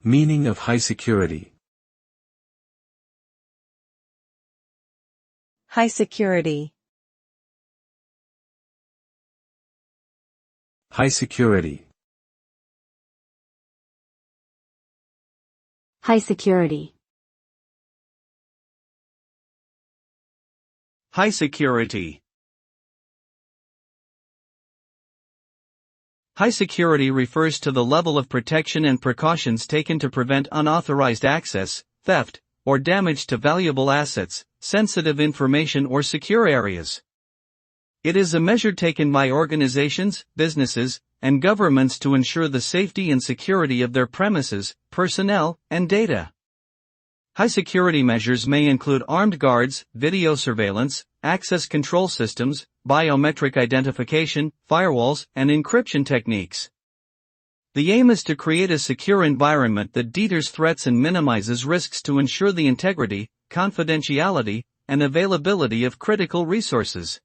Meaning of high security. High security. High security. High security. High security. High security refers to the level of protection and precautions taken to prevent unauthorized access, theft, or damage to valuable assets, sensitive information or secure areas. It is a measure taken by organizations, businesses, and governments to ensure the safety and security of their premises, personnel, and data. High security measures may include armed guards, video surveillance, access control systems, biometric identification, firewalls, and encryption techniques. The aim is to create a secure environment that deters threats and minimizes risks to ensure the integrity, confidentiality, and availability of critical resources.